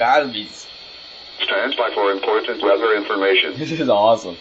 gotta be. Stand by for important weather information. This is awesome.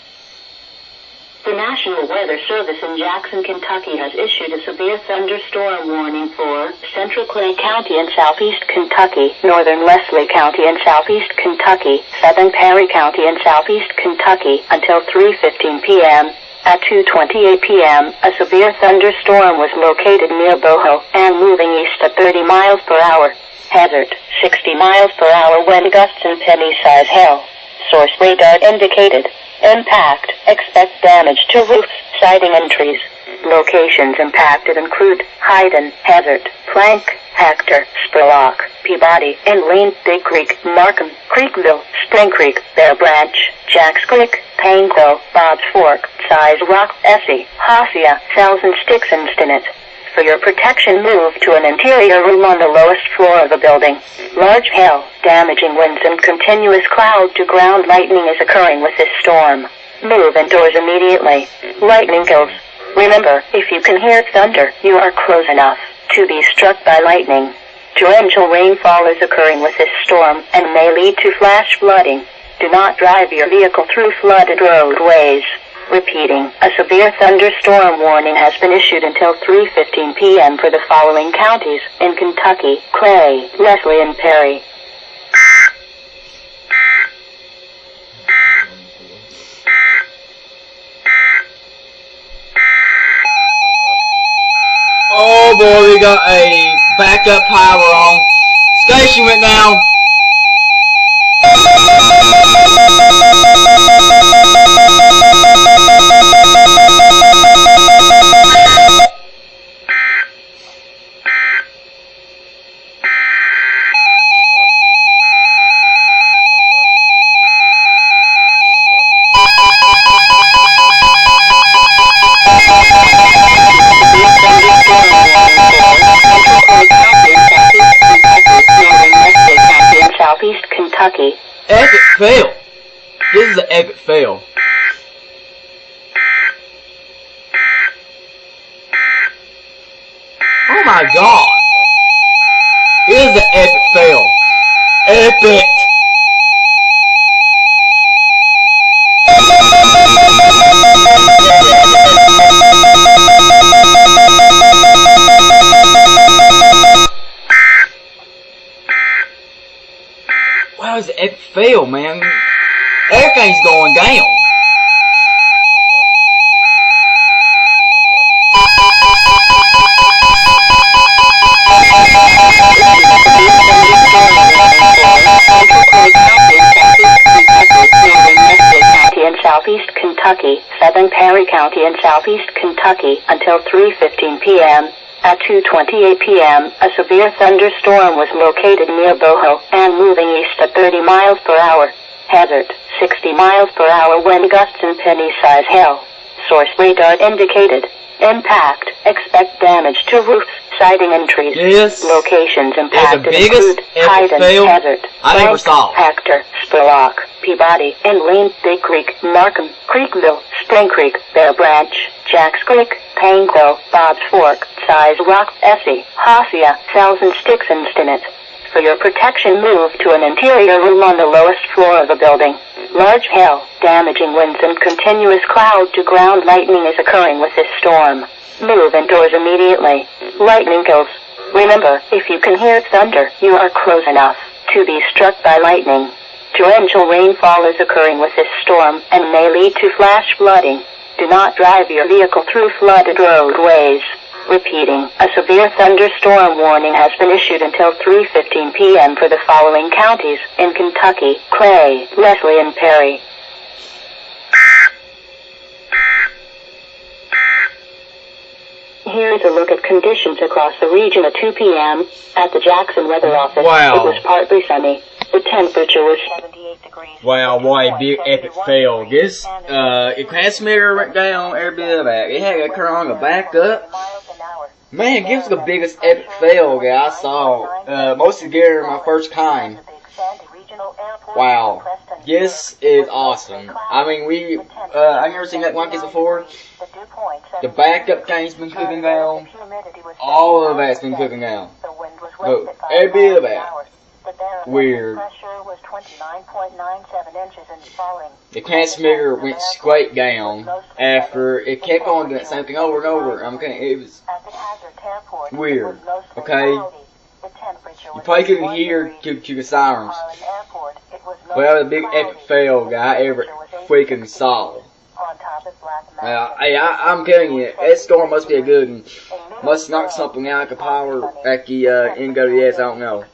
The National Weather Service in Jackson, Kentucky has issued a severe thunderstorm warning for Central Clay County and Southeast Kentucky, Northern Leslie County and Southeast Kentucky, Southern Perry County and Southeast Kentucky until 3:15 p.m. At 2:28 p.m., a severe thunderstorm was located near Boho and moving east at 30 miles per hour. Hazard, 60 miles per hour wind gusts and penny-size hail. Source radar indicated. Impact, expect damage to roofs, siding and trees. Locations impacted include Hayden, Hazard, Plank, Hector, Spurlock, Peabody, Inline, Big Creek, Markham, Creekville, Spring Creek, Bear Branch, Jacks Creek, Painville, Bob's Fork, Size Rock, Essie, Hosea, Cells and Sticks and Stinnett. For your protection, move to an interior room on the lowest floor of the building. Large hail, damaging winds and continuous cloud-to-ground lightning is occurring with this storm. Move indoors immediately. Lightning kills. Remember, if you can hear thunder, you are close enough to be struck by lightning. Torrential rainfall is occurring with this storm and may lead to flash flooding. Do not drive your vehicle through flooded roadways. Repeating, a severe thunderstorm warning has been issued until 3:15 p.m. for the following counties in Kentucky: Clay, Leslie, and Perry. Oh boy, we got a backup power on. Station went down. Southeast Kentucky. Epic fail. This is an epic fail. Oh my god. This is an epic fail. Epic. Wow, it's an epic fail, man. Everything's going down. In Southeast Kentucky, Southern Perry County and Southeast Kentucky until 3:15 p.m. At 2:28 p.m., a severe thunderstorm was located near Boho and moving east at 30 miles per hour. Hazard, 60 miles per hour wind gusts and penny-size hail. Source radar indicated. Impact, expect damage to roofs, siding and trees. Yes. Locations impacted the biggest include epic Hayden, fail Hazard, I ever saw. Hector, Spurlock, Peabody, Inline, Big Creek, Markham, Creekville, Spring Creek, Bear Branch, Jacks Creek, Painville, Bob's Fork, Size Rock, Essie, Hosea, Cells and Sticks and Stinnett. For your protection, move to an interior room on the lowest floor of the building. Large hail, damaging winds and continuous cloud-to-ground lightning is occurring with this storm. Move indoors immediately. Lightning kills. Remember, if you can hear thunder, you are close enough to be struck by lightning. Torrential rainfall is occurring with this storm and may lead to flash flooding. Do not drive your vehicle through flooded roadways. Repeating, a severe thunderstorm warning has been issued until 3:15 p.m. for the following counties in Kentucky: Clay, Leslie, and Perry. Here's a look at conditions across the region at 2 p.m. At the Jackson Weather Office. Wow. It was partly sunny. The temperature was 78 degrees. Wow, what a big epic fail. This, it transmitter went down every bit of that. It had a current on the back up. Man, this is the biggest epic fail that I saw. Most together my first time. Wow. This is awesome. I mean, I've never seen that like this before. The backup thing's been cooking down. All of that's been cooking down. Look, every bit of that. Weird. Pressure was 29.97 inches and falling. The transmitter went straight down after it kept on doing the same thing over and over. It was weird. Okay? You probably couldn't hear to the sirens. But that was a big epic fail guy ever freaking saw. I'm telling you, that storm must be a good one. Must knock something out like a power, like the NWS, I don't know.